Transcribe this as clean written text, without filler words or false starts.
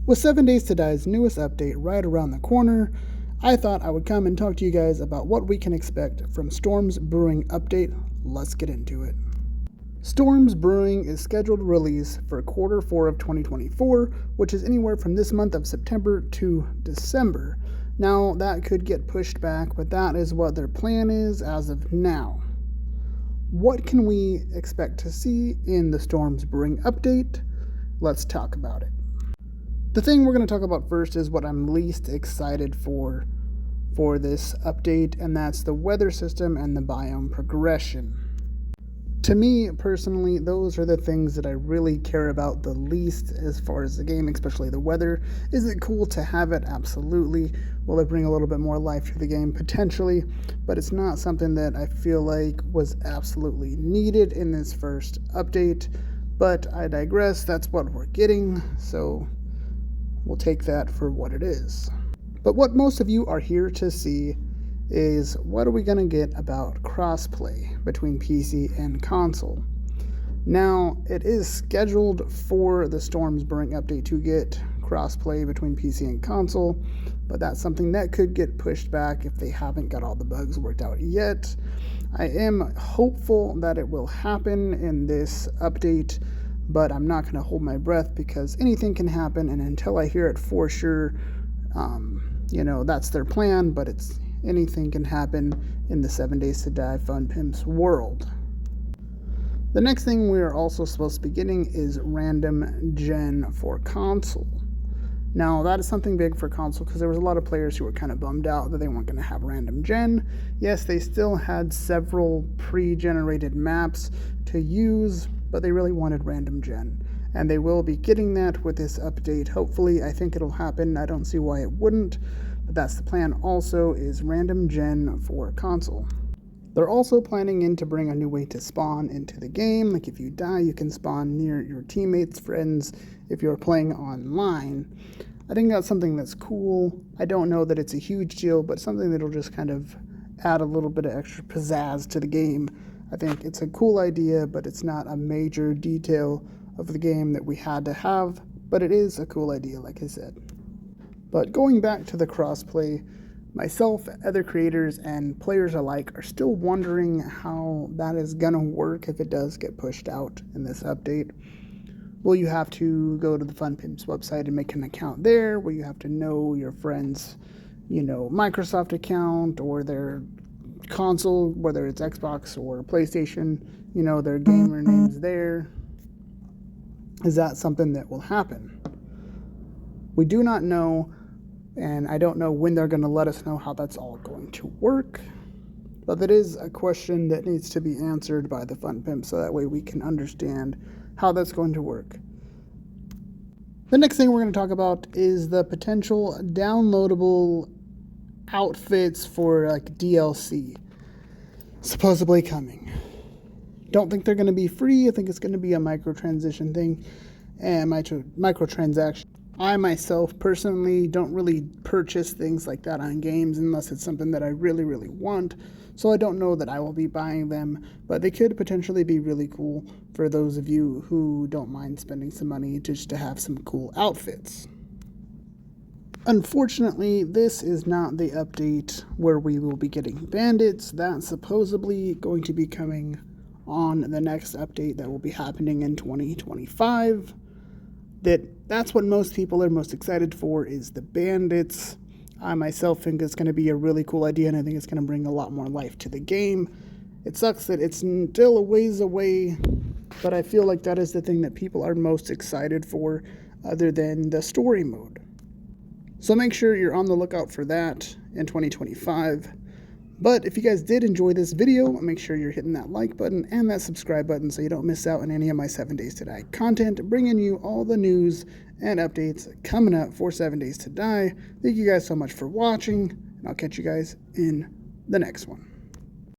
With 7 Days to Die's newest update right around the corner, I thought I would come and talk to you guys about what we can expect from Storm's Brewing update. Let's get into it. Storm's Brewing is scheduled to release for Q4 of 2024, which is anywhere from this month of September to December. Now, that could get pushed back, but that is what their plan is as of now. What can we expect to see in the Storm's Brewing update? Let's talk about it. The thing we're going to talk about first is what I'm least excited for this update, and that's the weather system and the biome progression. To me, personally, those are the things that I really care about the least as far as the game, especially the weather. Is it cool to have it? Absolutely. Will it bring a little bit more life to the game? Potentially. But it's not something that I feel like was absolutely needed in this first update. But I digress. That's what we're getting. So we'll take that for what it is. But what most of you are here to see is what are we going to get about crossplay between PC and console. Now, it is scheduled for the Storm's Brewing update to get crossplay between PC and console, but that's something that could get pushed back if they haven't got all the bugs worked out yet. I am hopeful that it will happen in this update, but I'm not going to hold my breath because anything can happen, and until I hear it for sure, that's their plan, but anything can happen in the 7 Days to Die Fun Pimps world. The next thing we're also supposed to be getting is random gen for console. Now, that is something big for console because there was a lot of players who were kind of bummed out that they weren't going to have random gen. Yes, they still had several pre-generated maps to use, but they really wanted random gen. And they will be getting that with this update. Hopefully, I think it'll happen. I don't see why it wouldn't. But that's the plan also, is random gen for console. They're also planning to bring a new way to spawn into the game. Like if you die, you can spawn near your teammates, friends, if you're playing online. I think that's something that's cool. I don't know that it's a huge deal, but something that'll just kind of add a little bit of extra pizzazz to the game. I think it's a cool idea, but it's not a major detail of the game that we had to have. But it is a cool idea, like I said. But going back to the crossplay, myself, other creators, and players alike are still wondering how that is going to work if it does get pushed out in this update. Will you have to go to the Fun Pimps website and make an account there? Will you have to know your friends' Microsoft account or their console, whether it's Xbox or PlayStation, their gamer names there? Is that something that will happen? We do not know, and I don't know when they're going to let us know how that's all going to work. But that is a question that needs to be answered by the Fun Pimp, so that way we can understand how that's going to work. The next thing we're going to talk about is the potential downloadable outfits for DLC. Supposedly coming. Don't think they're going to be free. I think it's going to be a microtransaction thing and microtransaction. I myself personally don't really purchase things like that on games unless it's something that I really, really want. So I don't know that I will be buying them, but they could potentially be really cool for those of you who don't mind spending some money just to have some cool outfits. Unfortunately, this is not the update where we will be getting bandits. That's supposedly going to be coming on the next update that will be happening in 2025. That's what most people are most excited for, is the bandits. I myself think it's going to be a really cool idea, and I think it's going to bring a lot more life to the game. It sucks that it's still a ways away, but I feel like that is the thing that people are most excited for, other than the story mode. So make sure you're on the lookout for that in 2025. But if you guys did enjoy this video, make sure you're hitting that like button and that subscribe button so you don't miss out on any of my 7 Days to Die content, bringing you all the news and updates coming up for 7 Days to Die. Thank you guys so much for watching, and I'll catch you guys in the next one.